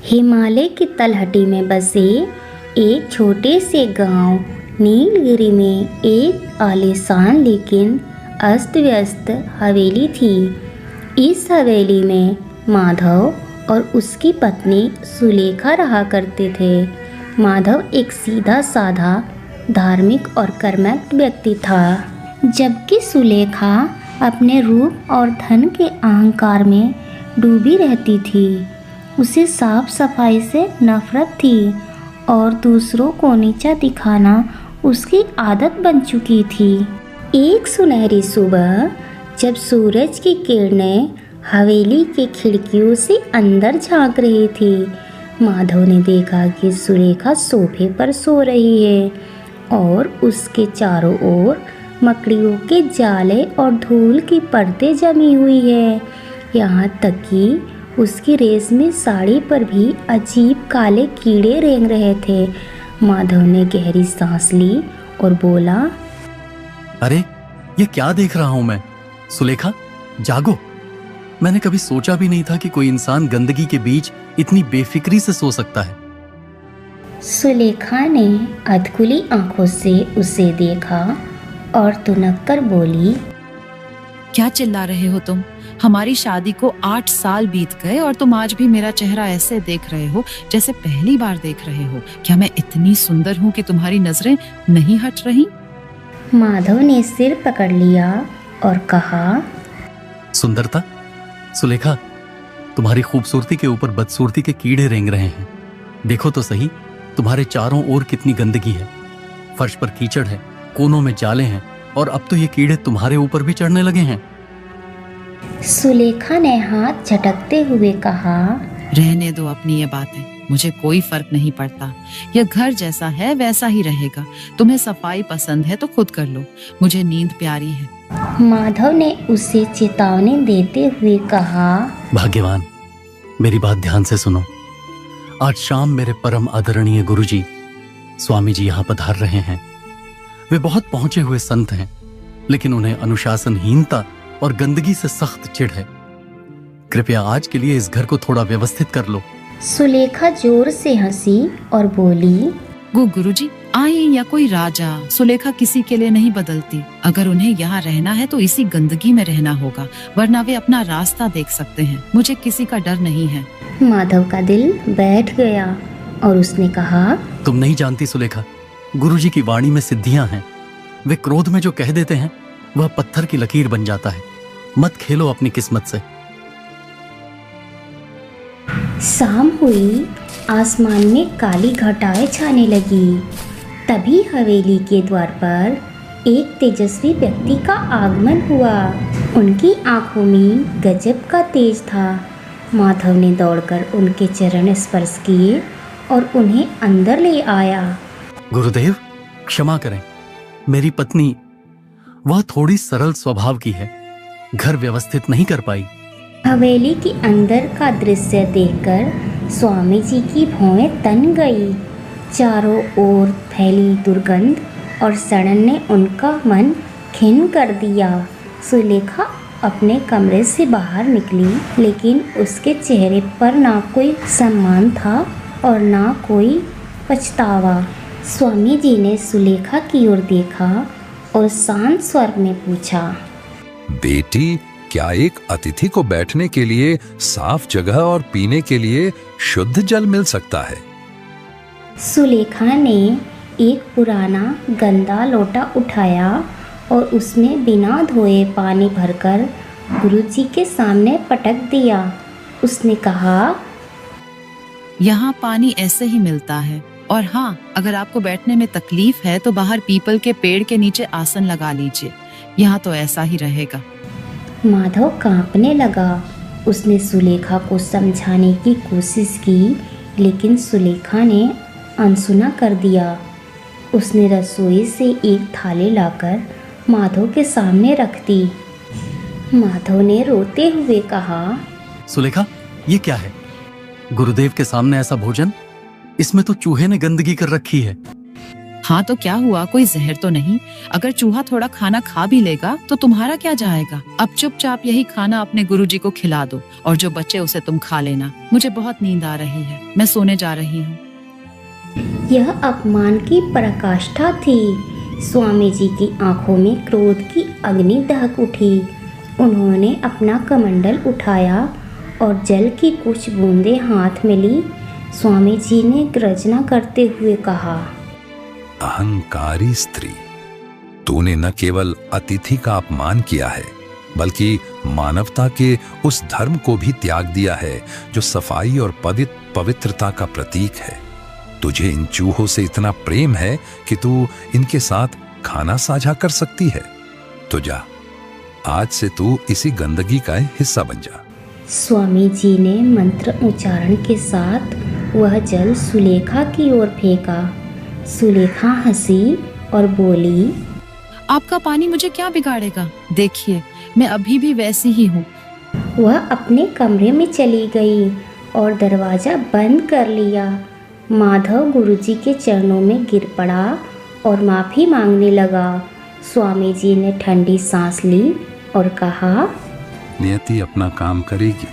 हिमालय की तलहटी में बसे एक छोटे से गांव नीलगिरी में एक आलीशान लेकिन अस्त व्यस्त हवेली थी। इस हवेली में माधव और उसकी पत्नी सुलेखा रहा करते थे। माधव एक सीधा साधा धार्मिक और कर्मठ व्यक्ति था, जबकि सुलेखा अपने रूप और धन के अहंकार में डूबी रहती थी। उसे साफ सफाई से नफरत थी और दूसरों को नीचा दिखाना उसकी आदत बन चुकी थी। एक सुनहरी सुबह जब सूरज की किरणें हवेली की खिड़कियों से अंदर झांक रही थी, माधव ने देखा कि सुलेखा सोफे पर सो रही है और उसके चारों ओर मकड़ियों के जाले और धूल की परतें जमी हुई है। यहाँ तक कि उसकी रेशमी साड़ी पर भी अजीब काले कीड़े रेंग रहे थे। माधव ने गहरी सांस ली और बोला, अरे ये क्या देख रहा हूं मैं? सुलेखा, जागो। मैंने कभी सोचा भी नहीं था कि कोई इंसान गंदगी के बीच इतनी बेफिक्री से सो सकता है। सुलेखा ने अधखुली आंखों से उसे देखा और तुनक कर बोली, क्या चिल्ला रहे हो तुम? हमारी शादी को 8 साल बीत गए और तुम आज भी मेरा चेहरा ऐसे देख रहे हो जैसे पहली बार देख रहे हो। क्या मैं इतनी सुंदर हूँ कि तुम्हारी नजरें नहीं हट रही? माधव ने सिर पकड़ लिया और कहा, सुंदरता? सुलेखा, तुम्हारी खूबसूरती के ऊपर बदसूरती के कीड़े रेंग रहे हैं। देखो तो सही, तुम्हारे चारों ओर कितनी गंदगी है। फर्श पर कीचड़ है, कोनों में जाले हैं और अब तो ये कीड़े तुम्हारे ऊपर भी चढ़ने लगे हैं। सुलेखा ने हाथ झटकते हुए कहा, रहने दो अपनी ये बातें, मुझे कोई फर्क नहीं पड़ता। यह घर जैसा है वैसा ही रहेगा। तुम्हें सफाई पसंद है तो खुद कर लो, मुझे नींद प्यारी है। माधव ने उसे चेतावनी देते हुए कहा, भाग्यवान, मेरी बात ध्यान से सुनो। आज शाम मेरे परम आदरणीय गुरुजी स्वामी जी यहाँ पधार रहे हैं। वे बहुत पहुंचे हुए संत हैं, लेकिन उन्हें अनुशासनहीनता और गंदगी से सख्त चिढ़ है। कृपया आज के लिए इस घर को थोड़ा व्यवस्थित कर लो। सुलेखा जोर से हंसी और बोली, गुरुजी, आए या कोई राजा, सुलेखा किसी के लिए नहीं बदलती। अगर उन्हें यहाँ रहना है तो इसी गंदगी में रहना होगा, वरना वे अपना रास्ता देख सकते हैं। मुझे किसी का डर नहीं है। माधव का दिल बैठ गया और उसने कहा, तुम नहीं जानती सुलेखा, गुरुजी की वाणी में सिद्धियां हैं। वे क्रोध में जो कह देते हैं वह पत्थर की लकीर बन जाता है। मत खेलो अपनी किस्मत से। शाम हुई, आसमान में काली घटाएं छाने लगी। तभी हवेली के द्वार पर एक तेजस्वी व्यक्ति का आगमन हुआ। उनकी आंखों में गजब का तेज था। माधव ने दौड़कर उनके चरण स्पर्श किए और उन्हें अंदर ले आया। गुरुदेव, क्षमा करें, मेरी पत्नी वह थोड़ी सरल स्वभाव की है, घर व्यवस्थित नहीं कर पाई। हवेली के अंदर का दृश्य देखकर स्वामी जी की भौहें तन गई। चारों ओर फैली दुर्गंध और सड़न ने उनका मन खिन्न कर दिया। सुलेखा अपने कमरे से बाहर निकली, लेकिन उसके चेहरे पर ना कोई सम्मान था और ना कोई पछतावा। स्वामी जी ने सुलेखा की ओर देखा और शांत स्वर में पूछा, बेटी, क्या एक अतिथि को बैठने के लिए साफ जगह और पीने के लिए शुद्ध जल मिल सकता है? सुलेखा ने एक पुराना गंदा लोटा उठाया और उसमें बिना धोए पानी भरकर गुरुजी के सामने पटक दिया। उसने कहा, यहाँ पानी ऐसे ही मिलता है, और हाँ, अगर आपको बैठने में तकलीफ है तो बाहर पीपल के पेड़ के नीचे आसन लगा लीजिए। यहाँ तो ऐसा ही रहेगा। माधव कांपने लगा। उसने सुलेखा को समझाने की कोशिश की, लेकिन सुलेखा ने अनसुना कर दिया। उसने रसोई से एक थाली लाकर माधव के सामने रख दी। माधव ने रोते हुए कहा, सुलेखा, ये क्या है? गुरुदेव के सामने ऐसा भोजन? इसमें तो चूहे ने गंदगी कर रखी है। हाँ तो क्या हुआ, कोई जहर तो नहीं? अगर चूहा थोड़ा खाना खा भी लेगा तो तुम्हारा क्या जाएगा? अब चुपचाप यही खाना अपने गुरुजी को खिला दो और जो बचे उसे तुम खा लेना। मुझे बहुत नींद आ रही है, मैं सोने जा रही हूँ। यह अपमान की पराकाष्ठा थी। स्वामी जी की आंखों में क्रोध की अग्नि दहक उठी। उन्होंने अपना कमंडल उठाया और जल की कुछ बूंदें हाथ में ली। स्वामी जी ने गर्जना करते हुए कहा, अहंकारी स्त्री, तूने न केवल अतिथि का अपमान किया है बल्कि मानवता के उस धर्म को भी त्याग दिया है जो सफाई और पवित्रता का प्रतीक है। तुझे इन चूहों से इतना प्रेम है कि तू इनके साथ खाना साझा कर सकती है। तो जा, आज से तू इसी गंदगी का हिस्सा बन जा। स्वामी जी ने मंत्र उच्चारण के साथ वह जल सुलेखा की ओर फेंका। सुलेखा हंसी और बोली, आपका पानी मुझे क्या बिगाड़ेगा? देखिए, मैं अभी भी वैसी ही हूँ। वह अपने कमरे में चली गई और दरवाजा बंद कर लिया। माधव गुरुजी के चरणों में गिर पड़ा और माफ़ी मांगने लगा। स्वामी जी ने ठंडी सांस ली और कहा, नियति अपना काम करेगी।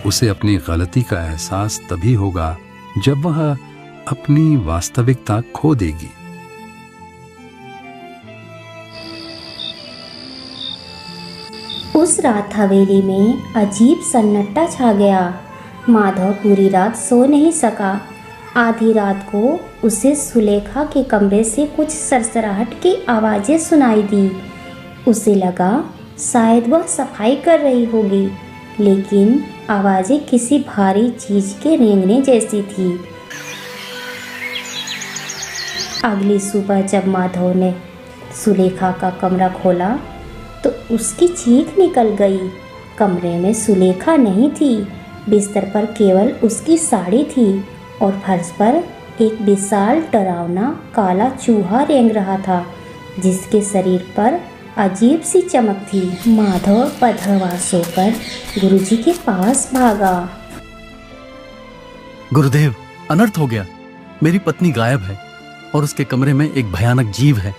उसे अपनी गलती का एहसास तभी होगा जब वह अपनी वास्तविकता खो देगी। उस रात हवेली में अजीब सन्नाटा छा गया। माधव पूरी रात सो नहीं सका। आधी रात को उसे सुलेखा के कमरे से कुछ सरसराहट की आवाज़ें सुनाई दी। उसे लगा शायद वह सफाई कर रही होगी, लेकिन आवाज़ें किसी भारी चीज़ के रेंगने जैसी थी। अगली सुबह जब माधव ने सुलेखा का कमरा खोला तो उसकी चीख निकल गई। कमरे में सुलेखा नहीं थी। बिस्तर पर केवल उसकी साड़ी थी और फर्श पर एक विशाल डरावना काला चूहा रेंग रहा था, जिसके शरीर पर अजीब सी चमक थी। माधव पधरवास होकर गुरुजी के पास भागा। गुरुदेव, अनर्थ हो गया। मेरी पत्नी गायब है और उसके कमरे में एक भयानक जीव है।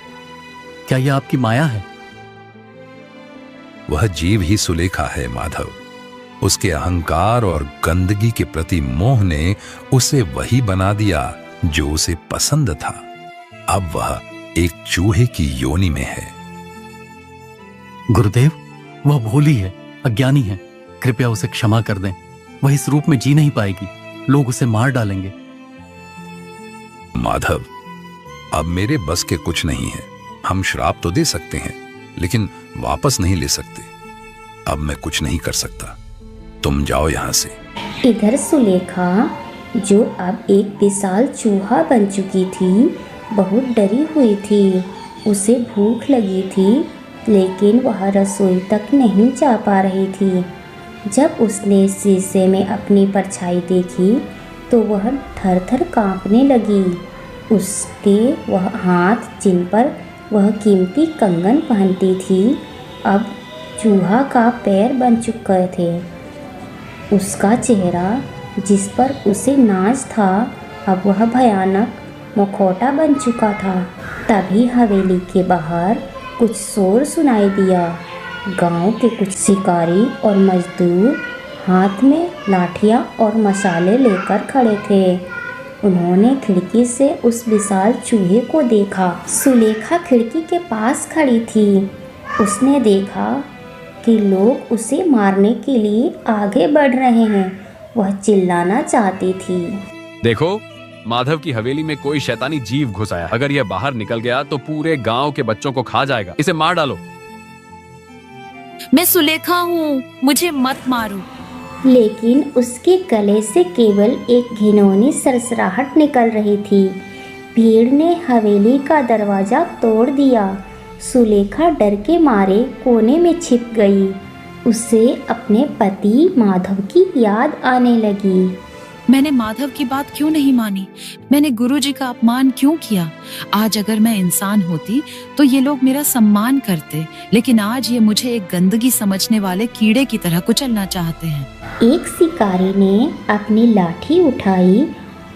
क्या यह आपकी माया है? वह जीव ही सुलेखा है माधव। उसके अहंकार और गंदगी के प्रति मोह ने उसे वही बना दिया जो उसे पसंद था। अब वह एक चूहे की योनि में है। गुरुदेव, वह भोली है, अज्ञानी है। कृपया उसे क्षमा कर दें। वह इस रूप में जी नहीं पाएगी। लोग उसे मार डालेंगे। माधव, अब मेरे बस के कुछ नहीं है। हम श्राप तो दे सकते हैं, लेकिन वापस नहीं ले सकते। अब मैं कुछ नहीं कर सकता। तुम जाओ यहां से। इधर सुलेखा, जो अब एक विशाल चूहा बन चुकी थी, बहुत डरी हुई थी। उसे भूख लगी थी, लेकिन वह रसोई तक नहीं जा पा रही थी। जब उसने शीशे में अपनी परछाई देखी तो वह थर-थर कांपने लगी। उसके वह हाथ जिन पर वह कीमती कंगन पहनती थी, अब चूहा का पैर बन चुके थे। उसका चेहरा, जिस पर उसे नाज था, अब वह भयानक मुखौटा बन चुका था। तभी हवेली के बाहर कुछ शोर सुनाई दिया। गांव के कुछ शिकारी और मजदूर हाथ में लाठियां और मशाले लेकर खड़े थे। उन्होंने खिड़की से उस विशाल चूहे को देखा। सुलेखा खिड़की के पास खड़ी थी। उसने देखा कि लोग उसे मारने के लिए आगे बढ़ रहे हैं। वह चिल्लाना चाहती थी। देखो, माधव की हवेली में कोई शैतानी जीव घुस आया। अगर यह बाहर निकल गया तो पूरे गांव के बच्चों को खा जाएगा। इसे मार डालो। मैं सुलेखा हूँ, मुझे मत मारो। लेकिन उसके गले से केवल एक घिनौनी सरसराहट निकल रही थी। भीड़ ने हवेली का दरवाजा तोड़ दिया। सुलेखा डर के मारे कोने में छिप गई। उसे अपने पति माधव की याद आने लगी। मैंने माधव की बात क्यों नहीं मानी? मैंने गुरुजी का अपमान क्यों किया? आज अगर मैं इंसान होती तो ये लोग मेरा सम्मान करते, लेकिन आज ये मुझे एक गंदगी समझने वाले कीड़े की तरह कुचलना चाहते हैं। एक शिकारी ने अपनी लाठी उठाई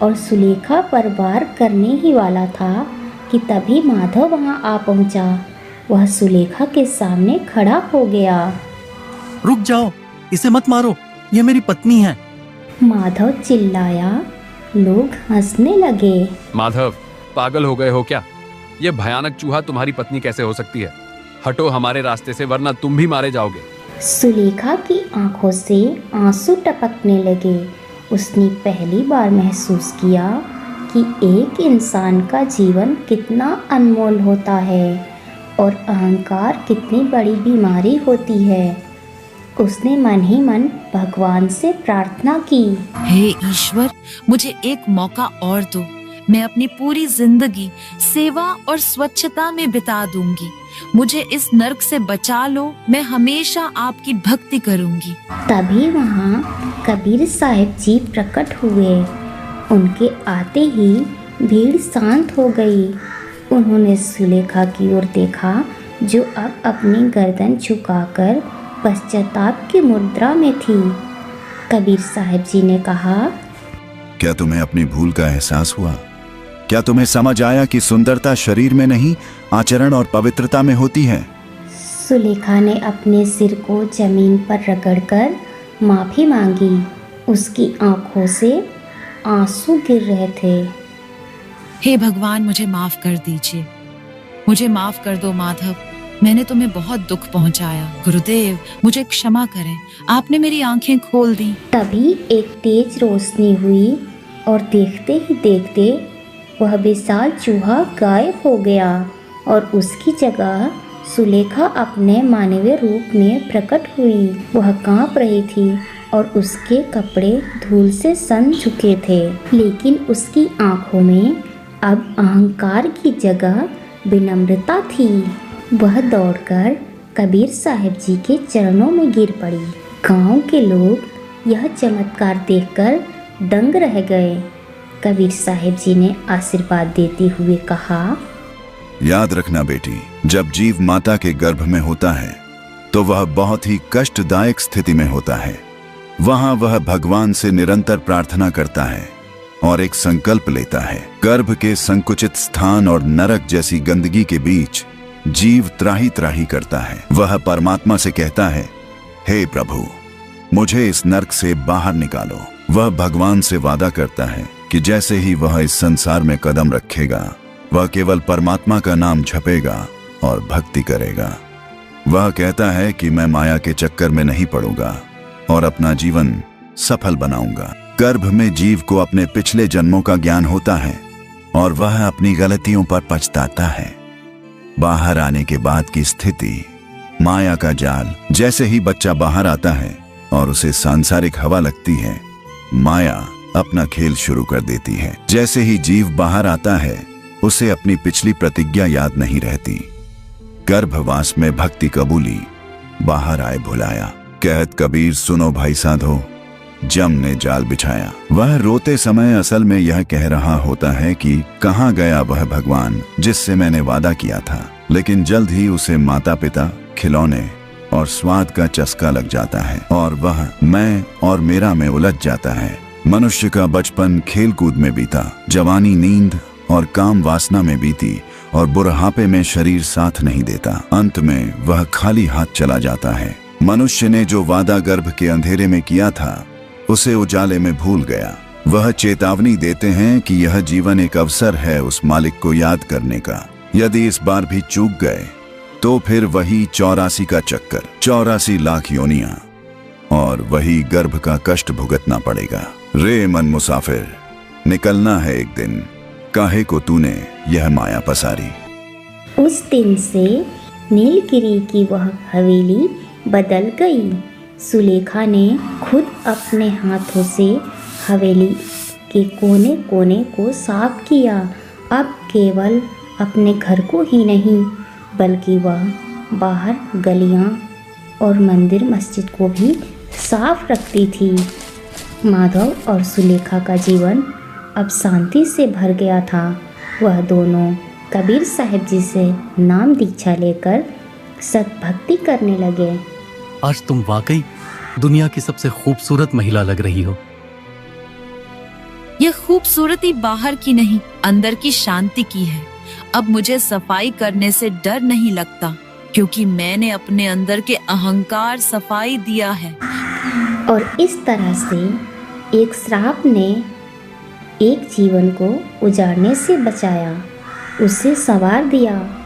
और सुलेखा पर वार करने ही वाला था। कि तभी माधव वहां आ पहुंचा। वह सुलेखा के सामने खड़ा हो गया। रुक जाओ, इसे मत मारो, यह मेरी पत्नी है। माधव चिल्लाया। लोग हंसने लगे। माधव, पागल हो गए हो क्या? यह भयानक चूहा तुम्हारी पत्नी कैसे हो सकती है? हटो हमारे रास्ते से, वरना तुम भी मारे जाओगे। सुलेखा की आंखों से आंसू टपकने लगे। उसने पहली बार महसूस किया कि एक इंसान का जीवन कितना अनमोल होता है और अहंकार कितनी बड़ी बीमारी होती है। उसने मन ही मन भगवान से प्रार्थना की। हे ईश्वर, मुझे एक मौका और दो। मैं अपनी पूरी जिंदगी सेवा और स्वच्छता में बिता दूंगी। मुझे इस नर्क से बचा लो। मैं हमेशा आपकी भक्ति करूंगी। तभी वहाँ कबीर साहब जी प्रकट हुए। उनके आते ही भीड़ शांत हो गई। उन्होंने सुलेखा की ओर देखा, जो अब अपनी गर्दन झुकाकर पश्चाताप की मुद्रा में थी। कबीर साहब जी ने कहा, क्या तुम्हें अपनी भूल का एहसास हुआ? क्या तुम्हें समझ आया कि सुंदरता शरीर में नहीं, आचरण और पवित्रता में होती है? सुलेखा ने अपने सिर को जमीन पर रगड़कर माफी मांगी। उसकी आंखों से आंसू गिर रहे थे। हे भगवान, मुझे माफ कर दीजिए। मुझे माफ कर दो माधव। मैंने तुम्हें बहुत दुख पहुंचाया। गुरुदेव, मुझे क्षमा करें। आपने मेरी आंखें खोल दी। तभी एक तेज रोशनी हुई और देखते ही देखते वह विशाल चूहा गायब हो गया और उसकी जगह सुलेखा अपने मानवीय रूप में प्रकट हुई। वह कांप रही थी और उसके कपड़े धूल से सन चुके थे, लेकिन उसकी आंखों में अब अहंकार की जगह विनम्रता थी। वह दौड़कर कबीर साहब जी के चरणों में गिर पड़ी। गांव के लोग यह चमत्कार देखकर दंग रह गए। कबीर साहब जी ने आशीर्वाद देते हुए कहा, याद रखना बेटी, जब जीव माता के गर्भ में होता है तो वह बहुत ही कष्टदायक स्थिति में होता है। वहां वह भगवान से निरंतर प्रार्थना करता है और एक संकल्प लेता है। गर्भ के संकुचित स्थान और नरक जैसी गंदगी के बीच जीव त्राही त्राही करता है। वह परमात्मा से कहता है, हे प्रभु, मुझे इस नरक से बाहर निकालो। वह भगवान से वादा करता है कि जैसे ही वह इस संसार में कदम रखेगा, वह केवल परमात्मा का नाम जपेगा और भक्ति करेगा। वह कहता है कि मैं माया के चक्कर में नहीं पड़ूंगा और अपना जीवन सफल बनाऊंगा। गर्भ में जीव को अपने पिछले जन्मों का ज्ञान होता है और वह अपनी गलतियों पर पछताता है। बाहर आने के बाद की स्थिति माया का जाल। जैसे ही बच्चा बाहर आता है और उसे सांसारिक हवा लगती है, माया अपना खेल शुरू कर देती है। जैसे ही जीव बाहर आता है, उसे अपनी पिछली प्रतिज्ञा याद नहीं रहती। गर्भवास में भक्ति कबूली, बाहर आए भुलाया। कहत कबीर, सुनो भाई साधो, जम ने जाल बिछाया। वह रोते समय असल में यह कह रहा होता है कि कहाँ गया वह भगवान जिससे मैंने वादा किया था। लेकिन जल्द ही उसे माता पिता, खिलौने और स्वाद का चस्का लग जाता है और वह मैं और मेरा में उलझ जाता है। मनुष्य का बचपन खेल कूद में बीता, जवानी नींद और काम वासना में बीती और बुढ़ापे में शरीर साथ नहीं देता। अंत में वह खाली हाथ चला जाता है। मनुष्य ने जो वादा गर्भ के अंधेरे में किया था, उसे उजाले में भूल गया। वह चेतावनी देते हैं कि यह जीवन एक अवसर है उस मालिक को याद करने का। यदि इस बार भी चूक गए तो फिर वही 84 का चक्कर, 84 लाख योनियां और वही गर्भ का कष्ट भुगतना पड़ेगा। रे मन मुसाफिर, निकलना है एक दिन, काहे को तूने यह माया पसारी। उस दिन से नीलगिरी की वह हवेली बदल गई। सुलेखा ने खुद अपने हाथों से हवेली के कोने कोने को साफ किया। अब केवल अपने घर को ही नहीं, बल्कि वह बाहर गलियां और मंदिर मस्जिद को भी साफ रखती थी। माधव और सुलेखा का जीवन अब शांति से भर गया था। वह दोनों कबीर साहब जी से नाम दीक्षा लेकर सतभक्ति करने लगे। आज तुम वाकई दुनिया की सबसे खूबसूरत महिला लग रही हो। यह खूबसूरती बाहर की नहीं, अंदर की शांति की है। अब मुझे सफाई करने से डर नहीं लगता, क्योंकि मैंने अपने अंदर के अहंकार सफाई दिया है। और इस तरह से एक श्राप ने एक जीवन को उजाड़ने से बचाया, उसे संवार दिया।